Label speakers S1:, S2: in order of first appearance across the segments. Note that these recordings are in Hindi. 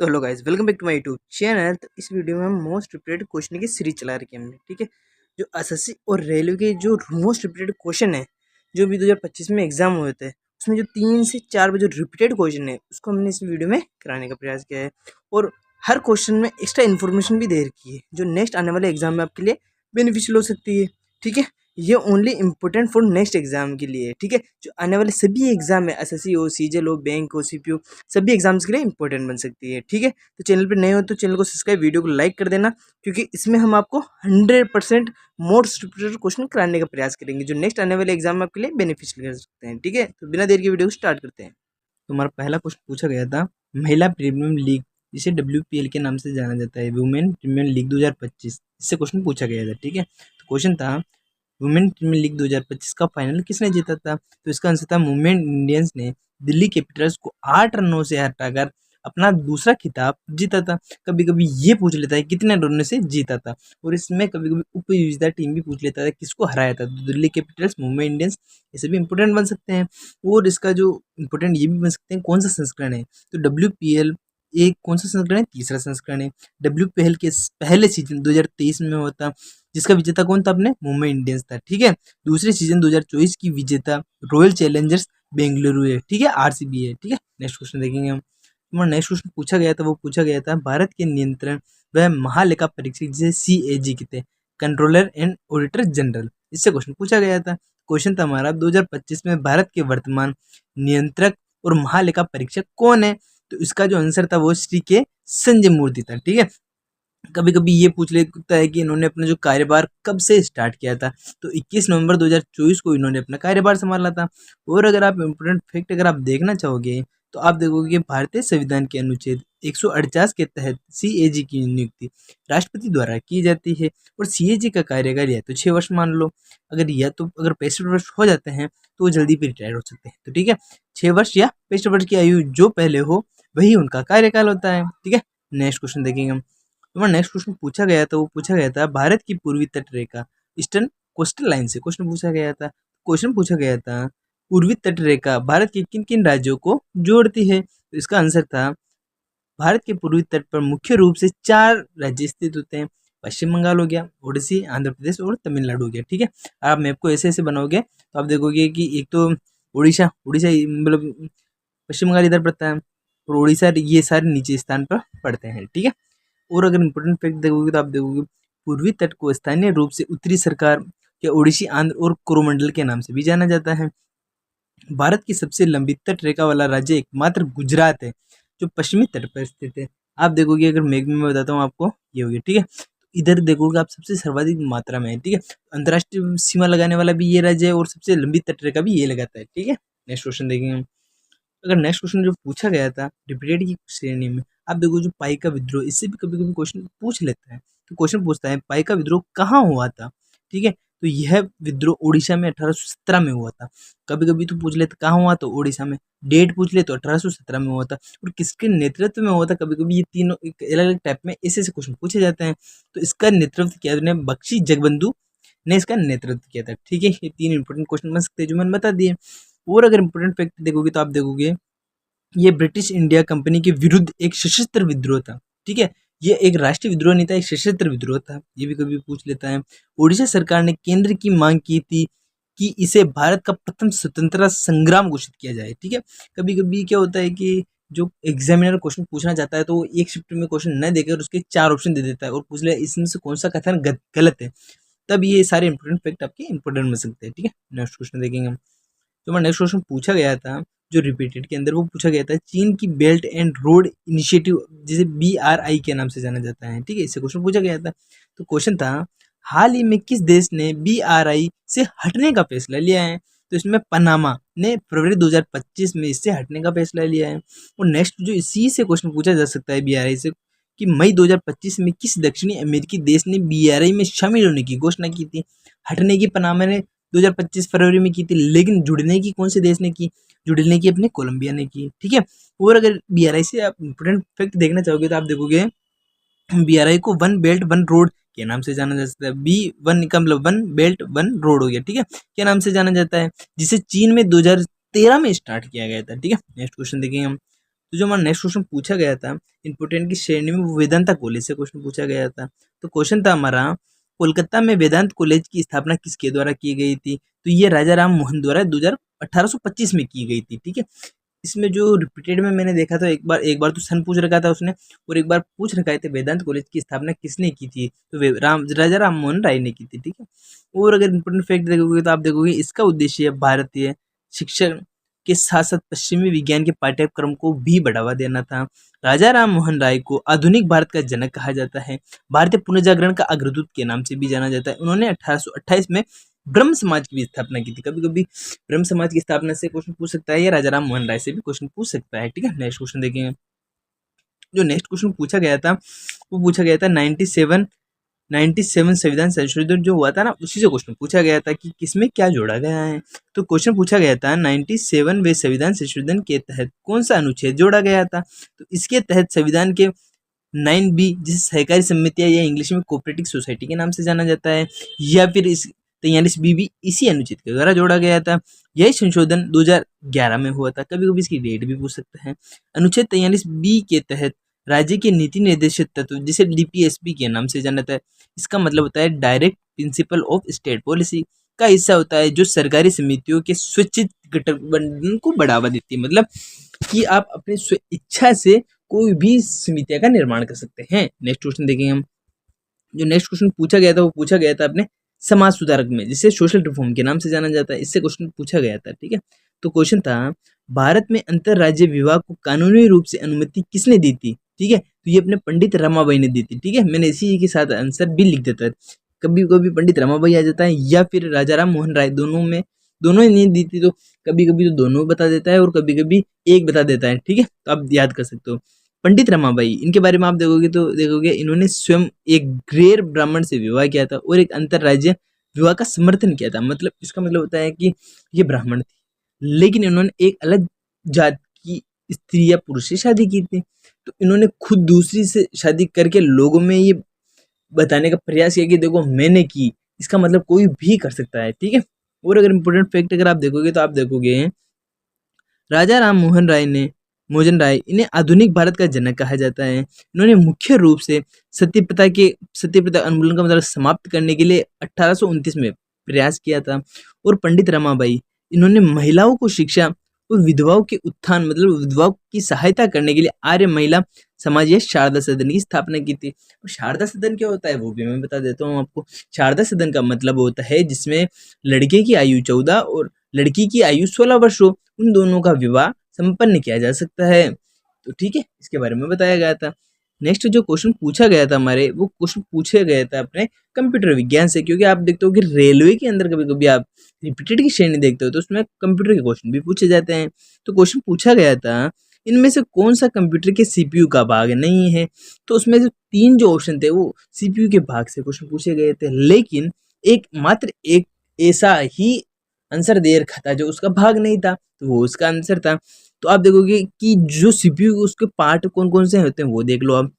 S1: तो hello guys, welcome back to my YouTube channel. तो इस वीडियो में हम मोस्ट रिपीटेड क्वेश्चन की सीरीज चला रखी है हमने। ठीक है, जो एसएससी और रेलवे के जो मोस्ट रिपीटेड क्वेश्चन है जो भी 2025 में एग्जाम हुए थे, उसमें जो 3 से 4 जो रिपीटेड क्वेश्चन है उसको हमने इस वीडियो में कराने का प्रयास किया है। और हर क्वेश्चन में एक्स्ट्रा इन्फॉर्मेशन भी दे रखी है जो नेक्स्ट आने वाले एग्जाम में आपके लिए बेनिफिशियल हो सकती है। ठीक है, ये only important for next exam के लिए। ठीक है, जो आने वाले सभी एग्जाम है, एसएससी हो, सीजीएल हो, बैंक हो, सीपीओ, सभी एग्जाम्स के लिए इंपॉर्टेंट बन सकती है। ठीक है, तो चैनल पर नए हो तो चैनल को सब्सक्राइब, वीडियो को लाइक कर देना, क्योंकि इसमें हम आपको 100% मोस्ट रिपीटेड क्वेश्चन कराने का प्रयास करेंगे जो नेक्स्ट आने वाले एग्जाम में आपके लिए बेनिफिशियल कर सकते हैं। ठीक है, तो बिना देर के वीडियो को स्टार्ट करते हैं। तो हमारा पहला क्वेश्चन पूछा गया था, महिला प्रीमियम लीग जिसे WPL के नाम से जाना जाता है, वुमेन प्रीमियम लीग 2025, इससे क्वेश्चन पूछा गया था। ठीक है, तो क्वेश्चन था वुमेन प्रीमियर लीग 2025 का फाइनल किसने जीता था? तो इसका आंसर था मुंबई इंडियंस ने दिल्ली कैपिटल्स को 8 रनों से हटाकर अपना दूसरा खिताब जीता था। कभी कभी ये पूछ लेता है कितने रनों से जीता था, और इसमें कभी कभी उपविजेता टीम भी पूछ लेता है किसको हराया था। तो दिल्ली कैपिटल्स, मुंबई इंडियंस, ऐसे भी इंपोर्टेंट बन सकते हैं। और इसका जो इंपोर्टेंट ये भी बन सकते हैं कौन सा संस्करण है। तो WPL एक कौन सा संस्करण है? तीसरा संस्करण है। WPL के पहले सीजन 2023 में हुआ था, जिसका विजेता कौन था? अपने मुंबई इंडियंस था। ठीक है, दूसरे सीजन 2024 की विजेता रॉयल चैलेंजर्स बेंगलुरु है। ठीक है, RCB है। ठीक है, नेक्स्ट क्वेश्चन देखेंगे हम। हमारा नेक्स्ट क्वेश्चन पूछा गया था, वो पूछा गया था भारत के नियंत्रण वह महालेखा परीक्षक जिसे CAG कहते हैं, कंट्रोलर एंड ऑडिटर जनरल, इससे क्वेश्चन पूछा गया था। क्वेश्चन था हमारा 2025 में भारत के वर्तमान नियंत्रक और महालेखा परीक्षक कौन है? तो इसका जो आंसर था वो श्री के संजय मूर्ति था। ठीक है, कभी कभी ये पूछ लेता है कि इन्होंने अपना जो कार्यभार कब से स्टार्ट किया था। तो 21 नवंबर 2024 को इन्होंने अपना कार्यभार संभाला था। और अगर आप इम्पोर्टेंट फैक्ट अगर आप देखना चाहोगे तो आप देखोगे कि भारतीय संविधान के अनुच्छेद 148 के तहत CAG की नियुक्ति राष्ट्रपति द्वारा की जाती है। और CAG का कार्यकाल या तो 6 वर्ष मान लो, अगर 65 वर्ष हो जाते हैं तो वो जल्दी भी रिटायर हो सकते हैं। तो ठीक है, 6 वर्ष या 65 वर्ष की आयु जो पहले हो वही उनका कार्यकाल होता है। ठीक है, नेक्स्ट क्वेश्चन देखेंगे हम। हमारा नेक्स्ट क्वेश्चन पूछा गया था, वो पूछा गया था भारत की पूर्वी तट रेखा ईस्टर्न कोस्टल लाइन से क्वेश्चन पूछा गया था। क्वेश्चन पूछा गया था पूर्वी तट रेखा भारत के किन किन राज्यों को जोड़ती है? तो इसका आंसर था भारत के पूर्वी तट पर मुख्य रूप से 4 राज्य स्थित होते हैं। पश्चिम बंगाल हो गया, ओडिसी, आंध्र प्रदेश और तमिलनाडु हो गया। ठीक है, आप मैप को ऐसे ऐसे बनाओगे तो आप देखोगे कि एक तो उड़ीसा उड़ीसा मतलब पश्चिम बंगाल इधर पड़ता है, और उड़ीसा ये सारे नीचे स्थान पर पड़ते हैं। ठीक है, और अगर इम्पोर्टेंट फैक्ट देखोगे तो आप देखोगे पूर्वी तट को स्थानीय रूप से उत्तरी सरकार या ओडिशी, आंध्र और कोरोमंडल के नाम से भी जाना जाता है। भारत की सबसे लंबी तट रेखा वाला राज्य एकमात्र गुजरात है जो पश्चिमी तट पर स्थित है। आप देखोगे, अगर मेघ में मैं बताता हूँ आपको, ये होगी। ठीक है, इधर देखोगे आप सबसे सर्वाधिक मात्रा में है। ठीक है, अंतर्राष्ट्रीय सीमा लगाने वाला भी ये राज्य है और सबसे लंबी तट रेखा भी ये लगाता है। ठीक है, नेक्स्ट क्वेश्चन देखेंगे हम। अगर नेक्स्ट क्वेश्चन जो पूछा गया था रिपीटेड की श्रेणी में, आप देखो जो पाइका विद्रोह, इससे भी कभी कभी क्वेश्चन पूछ लेता है। तो क्वेश्चन पूछता है पाइका विद्रोह कहाँ हुआ था? ठीक है, तो यह विद्रोह उड़ीसा में 1817 में हुआ था। कभी कभी तो पूछ लेते कहाँ हुआ, तो उड़ीसा में। डेट पूछ ले तो 1817 में हुआ था। और किसके नेतृत्व में हुआ था? कभी कभी ये तीनों अलग अलग टाइप में ऐसे ऐसे क्वेश्चन पूछे जाते हैं। तो इसका नेतृत्व किया ने बख्शी जगबंधु ने इसका नेतृत्व किया था। ठीक है, ये 3 इंपॉर्टेंट क्वेश्चन बन सकते हैं जो मैंने बता दिए। और अगर इंपॉर्टेंट फैक्ट देखोगे तो आप देखोगे ये ब्रिटिश इंडिया कंपनी के विरुद्ध एक सशस्त्र विद्रोह था। ठीक है, ये एक राष्ट्रीय विद्रोह नहीं था, एक सशस्त्र विद्रोह था। ये भी कभी पूछ लेता है। ओडिशा सरकार ने केंद्र की मांग की थी कि इसे भारत का प्रथम स्वतंत्रता संग्राम घोषित किया जाए। ठीक है, कभी कभी क्या होता है कि जो एग्जामिनर क्वेश्चन पूछना चाहता है तो वो एक शिफ्ट में क्वेश्चन न देकर उसके 4 ऑप्शन दे देता है और पूछ ले इसमें से कौन सा कथन गलत है। तब ये सारे इंपोर्टेंट फैक्ट आपके इंपोर्टेंट बन सकते हैं। ठीक है, नेक्स्ट क्वेश्चन देखेंगे हम। तो मैं नेक्स्ट क्वेश्चन पूछा गया था जो रिपीटेड के अंदर, वो पूछा गया था चीन की बेल्ट एंड रोड इनिशिएटिव जिसे BRI के नाम से जाना जाता है। ठीक है, इससे क्वेश्चन पूछा गया था। तो क्वेश्चन था हाल ही में किस देश ने BRI से हटने का फैसला लिया है? तो इसमें पनामा ने फरवरी 2025 में इससे हटने का फैसला लिया है। और नेक्स्ट जो इसी से क्वेश्चन पूछा जा सकता है BRI से कि मई 2025 में किस दक्षिणी अमेरिकी देश ने BRI में शामिल होने की घोषणा की थी? हटने की पनामा ने 2025 फरवरी में की थी, लेकिन जुड़ने की कौन से देश ने की? जुड़ने की अपने कोलंबिया ने की। ठीक है, और अगर BRI से आप इंपोर्टेंट फैक्ट देखना चाहोगे तो आप देखोगे BRI को वन बेल्ट वन रोड के नाम से जाना जा सकता है। B1 का मतलब वन बेल्ट वन रोड हो गया। ठीक है, क्या नाम से जाना जाता है? जिसे चीन में 2013 में स्टार्ट किया गया था। ठीक है, नेक्स्ट क्वेश्चन देखेंगे हम। तो जो हमारा नेक्स्ट क्वेश्चन पूछा गया था इम्पोर्टेंट की श्रेणी में, वो वेदांता कॉलेज से क्वेश्चन पूछा गया था। तो क्वेश्चन था हमारा, कोलकाता में वेदांत कॉलेज की स्थापना किसके द्वारा की गई थी? तो ये राजा राम मोहन द्वारा 1825 में की गई थी, ठीक है। इसमें जो रिपीटेड में मैंने देखा था, एक बार तो सन पूछ रखा था उसने, और एक बार पूछ रखा थे वेदांत कॉलेज की स्थापना किसने की थी? तो राजा राम मोहन राय ने की थी, ठीक है। और अगर इम्पोर्टेंट फैक्ट देखोगे तो आप देखोगे इसका उद्देश्य भारतीय शिक्षण के साथ साथ पश्चिमी विज्ञान के पाठ्यक्रम को भी बढ़ावा देना था। राजा राम मोहन राय को आधुनिक भारत का जनक कहा जाता है। भारतीय पुनर्जागरण का अग्रदूत के नाम से भी जाना जाता है। उन्होंने 1828 में ब्रह्म समाज की भी स्थापना की थी। कभी कभी ब्रह्म समाज की स्थापना से क्वेश्चन पूछ सकता है, या राजा राम मोहन राय से भी क्वेश्चन पूछ सकता है, ठीक है। नेक्स्ट क्वेश्चन देखेंगे। जो नेक्स्ट क्वेश्चन पूछा गया था वो पूछा गया था 97 संविधान संशोधन जो हुआ था ना, उसी से क्वेश्चन पूछा गया था कि किसमें क्या जोड़ा गया है। तो क्वेश्चन पूछा गया था 97वें संविधान संशोधन के तहत कौन सा अनुच्छेद जोड़ा गया था? तो इसके तहत संविधान के 9B, जिसे सहकारी समितियां या इंग्लिश में कोऑपरेटिव सोसाइटी के नाम से जाना जाता है, या फिर इस 43B भी इसी अनुच्छेद के द्वारा जोड़ा गया था। यही संशोधन 2011 में हुआ था। कभी कभी इसकी डेट भी पूछ सकता है। अनुच्छेद 43B के तहत राज्य के नीति निर्देशित तत्व, जिसे DPSP के नाम से जाना जाता है, इसका मतलब होता है direct principle of state policy, का हिस्सा होता है जो सरकारी समितियों के स्वैच्छिक गठबंधन को बढ़ावा देती है। मतलब कि आप अपनी स्व इच्छा से कोई भी समितियां का निर्माण कर सकते हैं। नेक्स्ट क्वेश्चन देखेंगे हम। जो नेक्स्ट क्वेश्चन पूछा गया था वो पूछा गया था अपने समाज सुधारक में, जिसे सोशल रिफॉर्म के नाम से जाना जाता है। इससे क्वेश्चन पूछा गया था, ठीक है। तो क्वेश्चन था, भारत में अंतरराज्य विवाह को कानूनी रूप से अनुमति किसने दी थी? ठीक है, तो ये अपने पंडित रमाबाई ने दी थी, ठीक है। मैंने इसी के साथ आंसर भी लिख देता है। कभी कभी पंडित रमाबाई आ जाता है, या फिर राजा राम मोहन राय, दोनों ही नहीं दी थी। तो कभी कभी तो दोनों बता देता है और कभी कभी एक बता देता है, ठीक है। तो आप याद कर सकते हो पंडित रमाबाई। इनके बारे में आप देखोगे तो देखोगे इन्होंने स्वयं एक गैर ब्राह्मण से विवाह किया था और एक अंतरराज्य विवाह का समर्थन किया था। मतलब इसका मतलब होता है कि ये ब्राह्मण थी, लेकिन इन्होंने एक अलग जात की स्त्री या पुरुष से शादी की थी। तो इन्होंने खुद दूसरी से शादी करके लोगों में ये बताने का प्रयास किया कि देखो मैंने की। इसका मतलब कोई भी कर सकता है, ठीक है। और अगर इम्पोर्टेंट फैक्ट अगर आप देखोगे तो आप देखोगे राजा राम मोहन राय इन्हें आधुनिक भारत का जनक कहा जाता है। इन्होंने मुख्य रूप से सती प्रथा उन्मूलन का मतलब समाप्त करने के लिए 1829 में प्रयास किया था। और पंडित रमाबाई, इन्होंने महिलाओं को शिक्षा और विधवाओं के उत्थान मतलब विधवाओं की सहायता करने के लिए आर्य महिला समाज या शारदा सदन की स्थापना की थी। और शारदा सदन क्या होता है वो भी मैं बता देता हूँ आपको। शारदा सदन का मतलब होता है जिसमें लड़के की आयु 14 और लड़की की आयु 16 वर्ष हो, उन दोनों का विवाह संपन्न किया जा सकता है। तो ठीक है, इसके बारे में बताया गया था। नेक्स्ट जो क्वेश्चन पूछा गया था हमारे, वो क्वेश्चन पूछा गया था अपने कंप्यूटर विज्ञान से, क्योंकि आप देखते हो कि रेलवे के अंदर कभी कभी आप रिपीटेड की श्रेणी देखते हो तो उसमें कंप्यूटर के क्वेश्चन भी पूछे जाते हैं। तो क्वेश्चन पूछा गया था, इनमें से कौन सा कंप्यूटर के सीपीयू का भाग नहीं है? तो उसमें से तीन जो ऑप्शन थे वो सीपीयू के भाग से क्वेश्चन पूछे गए थे, लेकिन मात्र एक ऐसा ही आंसर दे रखा था जो उसका भाग नहीं था, तो वो उसका आंसर था। तो आप देखोगे कि जो सीपीयू उसके पार्ट कौन कौन से होते हैं वो देख लो आप।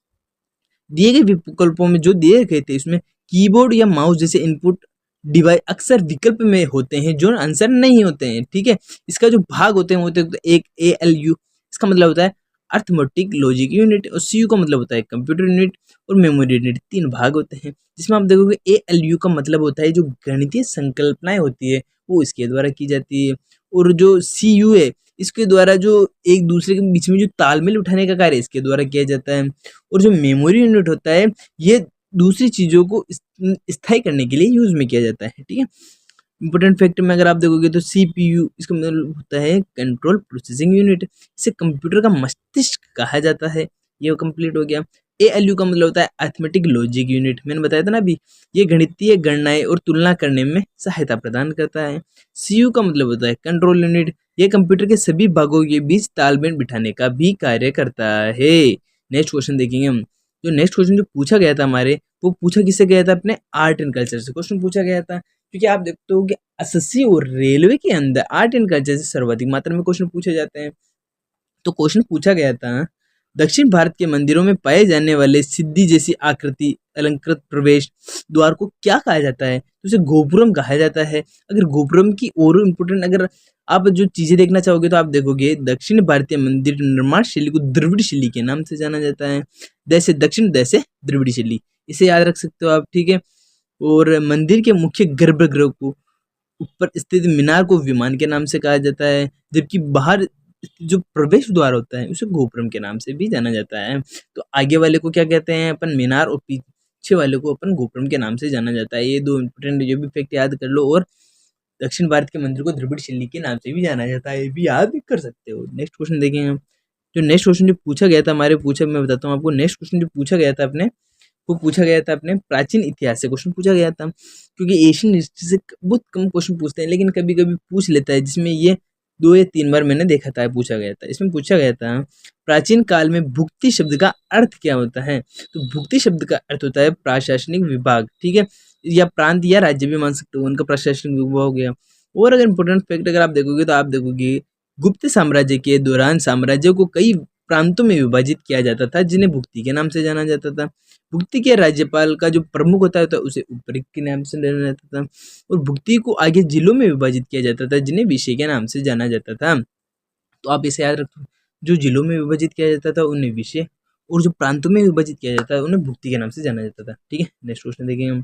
S1: दिए गए विकल्पों में जो दिए गए थे इसमें कीबोर्ड या माउस जैसे इनपुट डिवाइस अक्सर विकल्प में होते हैं जो आंसर नहीं होते हैं, ठीक है। इसका जो भाग होते हैं वो होते हैं एक ALU, इसका मतलब होता है अर्थमेटिक लॉजिक यूनिट, और CU का मतलब होता है कंप्यूटर यूनिट, और मेमोरी यूनिट। तीन भाग होते हैं जिसमें आप देखोगे ALU का मतलब होता है जो गणितीय संकल्पनाएं होती है वो इसके द्वारा की जाती है, और जो CU है इसके द्वारा जो एक दूसरे के बीच में जो तालमेल उठाने का कार्य इसके द्वारा किया जाता है, और जो मेमोरी यूनिट होता है ये दूसरी चीज़ों को स्थायी करने के लिए यूज़ में किया जाता है, ठीक है। इंपॉर्टेंट फैक्ट में अगर आप देखोगे तो CPU इसका मतलब होता है कंट्रोल प्रोसेसिंग यूनिट, इसे कंप्यूटर का मस्तिष्क कहा जाता है। ये कंप्लीट हो गया। ALU का मतलब होता है अर्थमेटिक लॉजिक यूनिट, मैंने बताया था ना अभी, ये गणितीय गणनाएं और तुलना करने में सहायता प्रदान करता है। CU का मतलब होता है कंट्रोल यूनिट, ये कंप्यूटर के सभी भागों के बीच तालमेल बिठाने का भी कार्य करता है। नेक्स्ट क्वेश्चन देखेंगे हम। जो नेक्स्ट क्वेश्चन जो पूछा गया था हमारे, वो पूछा किससे गया था? अपने आर्ट एंड कल्चर से क्वेश्चन पूछा गया था, क्योंकि आप देखते हो कि एसएससी और रेलवे के अंदर आर्ट एंड कल्चर से सर्वाधिक मात्रा में क्वेश्चन पूछे जाते हैं। तो क्वेश्चन पूछा गया था
S2: दक्षिण भारत के मंदिरों में पाए जाने वाले सिद्धि जैसी आकृति अलंकृत प्रवेश द्वार को क्या कहा जाता है? तो उसे गोपुरम कहा जाता है। अगर गोपुरम की और इम्पोर्टेंट अगर आप जो चीजें देखना चाहोगे तो आप देखोगे दक्षिण भारतीय मंदिर निर्माण शैली को द्रविड़ शैली के नाम से जाना जाता है। दैसे दक्षिण, दैसे द्रविड़ शैली, इसे याद रख सकते हो आप, ठीक है। और मंदिर के मुख्य गर्भगृह को ऊपर स्थित मीनार को विमान के नाम से कहा जाता है, जबकि बाहर जो प्रवेश द्वार होता है उसे गोपुरम के नाम से भी जाना जाता है। तो आगे वाले को क्या कहते हैं अपन? मीनार, और पीछे वाले को अपन गोपुरम के नाम से जाना जाता है। ये दो इंपोर्टेंट जो भी फैक्ट याद कर लो। और दक्षिण भारत के मंदिर को द्रविड़ शैली के नाम से भी जाना जाता है, ये भी याद कर सकते हो। नेक्स्ट क्वेश्चन देखेंगे हम। जो नेक्स्ट क्वेश्चन जो पूछा गया था हमारे पूछा मैं बताता हूँ आपको। नेक्स्ट क्वेश्चन जो पूछा गया था अपने, वो पूछा गया था अपने प्राचीन इतिहास से क्वेश्चन पूछा गया था, क्योंकि एशियन हिस्ट्री से बहुत कम क्वेश्चन पूछते हैं, लेकिन कभी कभी पूछ लेता है, जिसमें ये 2 या 3 बार मैंने देखा था पूछा गया था। इसमें पूछा गया था प्राचीन काल में भुक्ति शब्द का अर्थ क्या होता है? तो भुक्ति शब्द का अर्थ होता है प्रशासनिक विभाग, ठीक है, या प्रांत या राज्य भी मान सकते हो, उनका प्रशासनिक विभाग हो गया। और अगर इंपॉर्टेंट फैक्ट अगर आप देखोगे तो आप देखोगे गुप्त साम्राज्य के दौरान साम्राज्य को कई प्रांतों में विभाजित किया जाता था, जिन्हें भुक्ति के नाम से जाना जाता था। भुक्ति के राज्यपाल का जो प्रमुख होता है तो उसे उपरिक्त के नाम से जाना जाता था, और भुक्ति को आगे जिलों में विभाजित किया जाता था, जिन्हें विषय के नाम से जाना जाता था। तो आप इसे याद रखो, जो जिलों में विभाजित किया जाता था उन्हें विषय, और जो प्रांतों में विभाजित किया जाता है उन्हें भुक्ति के नाम से जाना जाता था, ठीक है। नेक्स्ट क्वेश्चन देखेंगे हम।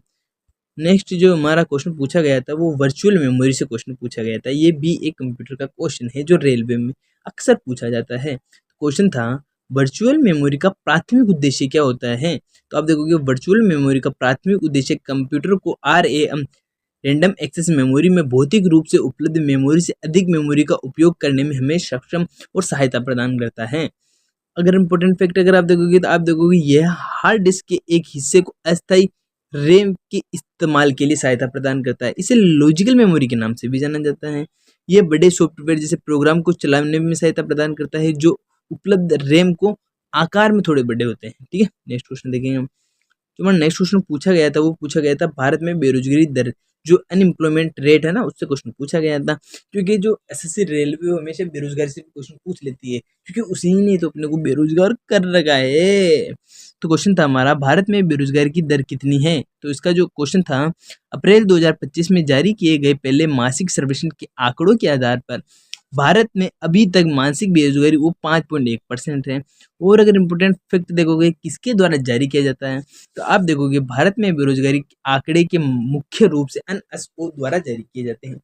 S2: नेक्स्ट जो हमारा क्वेश्चन पूछा गया था वो वर्चुअल मेमोरी से क्वेश्चन पूछा गया था। ये भी एक कंप्यूटर का क्वेश्चन है जो रेलवे में अक्सर पूछा जाता है। क्वेश्चन था वर्चुअल मेमोरी का प्राथमिक उद्देश्य क्या होता है? तो आप देखोगे वर्चुअल मेमोरी का प्राथमिक उद्देश्य कंप्यूटर को RAM रैंडम एक्सेस मेमोरी में भौतिक रूप से उपलब्ध मेमोरी से अधिक मेमोरी का उपयोग करने में हमें सक्षम और सहायता प्रदान करता है। अगर इम्पोर्टेंट फैक्ट अगर आप देखोगे तो आप देखोगे यह हार्ड डिस्क के एक हिस्से को अस्थायी रैम के इस्तेमाल के लिए सहायता प्रदान करता है। इसे लॉजिकल मेमोरी के नाम से भी जाना जाता है। यह बड़े सॉफ्टवेयर जैसे प्रोग्राम को चलाने में सहायता प्रदान करता है, जो उपलब्ध रैम को आकार में थोड़े बड़े होते हैं, ठीक है। नेक्स्ट क्वेश्चन देखेंगे हम। जो हमारा नेक्स्ट क्वेश्चन पूछा गया था वो पूछा गया था भारत में बेरोजगारी दर, जो अनएम्प्लॉयमेंट रेट है ना, उससे क्वेश्चन पूछा गया था। क्योंकि जो एसएससी रेलवे हमेशा बेरोजगारी से क्वेश्चन पूछ लेती है, क्योंकि उसी ने तो अपने को बेरोजगार कर रखा है। तो क्वेश्चन था हमारा भारत में बेरोजगारी की दर कितनी है? तो इसका जो क्वेश्चन था अप्रैल 2025 में जारी किए गए पहले मासिक सर्वेक्षण के आंकड़ों के आधार पर भारत में अभी तक मासिक बेरोजगारी वो 5.1% है। और अगर इम्पोर्टेंट फैक्ट देखोगे किसके द्वारा जारी किया जाता है, तो आप देखोगे भारत में बेरोजगारी के आंकड़े के मुख्य रूप से NSO द्वारा जारी किए जाते हैं।